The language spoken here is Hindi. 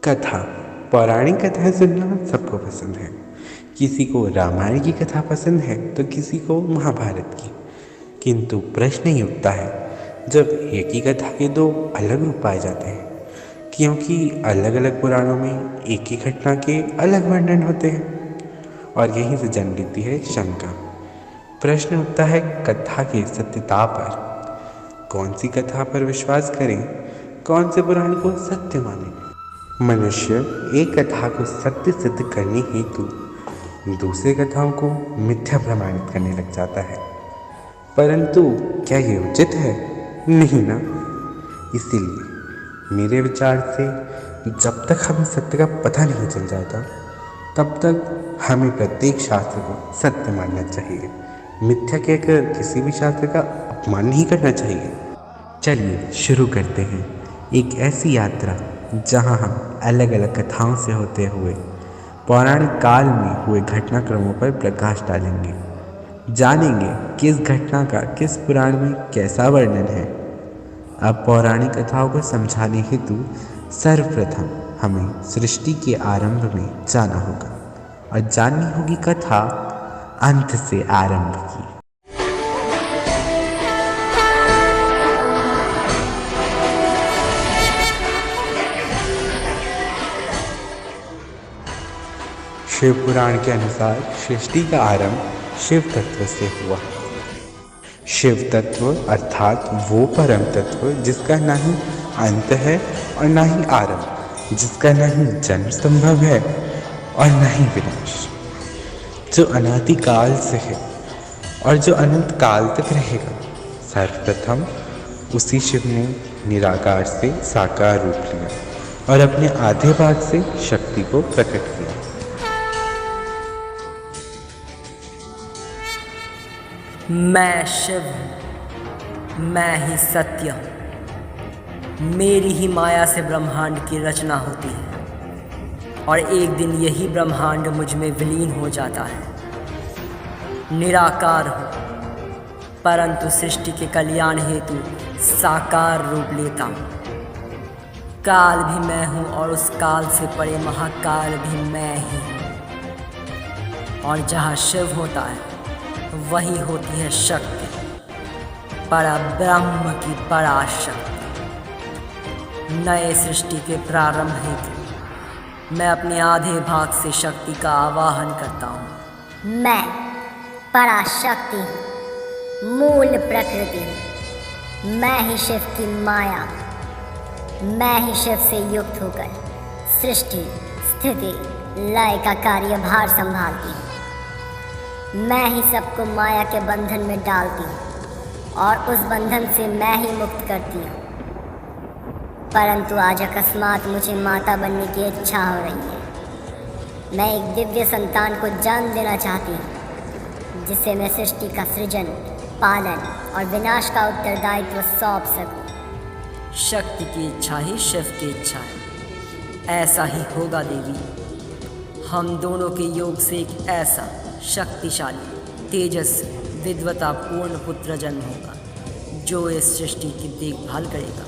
कथा। पौराणिक कथाएं सुनना सबको पसंद है। किसी को रामायण की कथा पसंद है तो किसी को महाभारत की। किंतु प्रश्न ये उठता है जब एक ही कथा के दो अलग रूप पाए जाते हैं, क्योंकि अलग अलग पुराणों में एक ही घटना के अलग वर्णन होते हैं। और यहीं से जन्म लेती है शंका। प्रश्न उठता है कथा की सत्यता पर। कौन सी कथा पर विश्वास करें, कौन से पुराण को सत्य मानें। मनुष्य एक कथा को सत्य सिद्ध करने हेतु दूसरे कथाओं को मिथ्या प्रमाणित करने लग जाता है। परंतु क्या ये उचित है? नहीं ना। इसीलिए मेरे विचार से जब तक हमें सत्य का पता नहीं चल जाता तब तक हमें प्रत्येक शास्त्र को सत्य मानना चाहिए। मिथ्या कहकर किसी भी शास्त्र का अपमान नहीं करना चाहिए। चलिए शुरू करते हैं एक ऐसी यात्रा जहां हम अलग अलग कथाओं से होते हुए पौराणिक काल में हुए घटनाक्रमों पर प्रकाश डालेंगे। जानेंगे किस घटना का किस पुराण में कैसा वर्णन है। अब पौराणिक कथाओं को समझाने हेतु सर्वप्रथम हमें सृष्टि के आरंभ में जाना होगा और जाननी होगी कथा अंत से आरंभ की। शिव पुराण के अनुसार सृष्टि का आरंभ शिव तत्व से हुआ। शिव तत्व अर्थात वो परम तत्व जिसका ना ही अंत है और ना ही आरंभ, जिसका ना ही जन्म संभव है और ना ही विनाश, जो अनादि काल से है और जो अनंत काल तक रहेगा। सर्वप्रथम उसी शिव ने निराकार से साकार रूप लिया और अपने आधे भाग से शक्ति को प्रकट किया। मैं शिव हूँ, मैं ही सत्य हूँ। मेरी ही माया से ब्रह्मांड की रचना होती है और एक दिन यही ब्रह्मांड मुझ में विलीन हो जाता है। निराकार हूँ परंतु सृष्टि के कल्याण हेतु साकार रूप लेता हूँ। काल भी मैं हूँ और उस काल से परे महाकाल भी मैं ही हूँ। और जहाँ शिव होता है वही होती है शक्ति, परब्रह्म की पराशक्ति। नए सृष्टि के प्रारंभ हेतु मैं अपने आधे भाग से शक्ति का आवाहन करता हूँ। मैं पराशक्ति हूँ, मूल प्रकृति हूँ। मैं ही शिव की माया, मैं ही शिव से युक्त होकर सृष्टि स्थिति लय का कार्यभार संभालती हूँ। मैं ही सबको माया के बंधन में डालती हूँ और उस बंधन से मैं ही मुक्त करती हूँ। परंतु आज अकस्मात मुझे माता बनने की इच्छा हो रही है। मैं एक दिव्य संतान को जन्म देना चाहती हूँ जिससे मैं सृष्टि का सृजन, पालन और विनाश का उत्तरदायित्व सौंप सकूँ। शक्ति की इच्छा ही शिव की इच्छा है। ऐसा ही होगा देवी। हम दोनों के योग से एक ऐसा शक्तिशाली, तेजस्वी, विद्वतापूर्ण पुत्र जन्म होगा जो इस सृष्टि की देखभाल करेगा।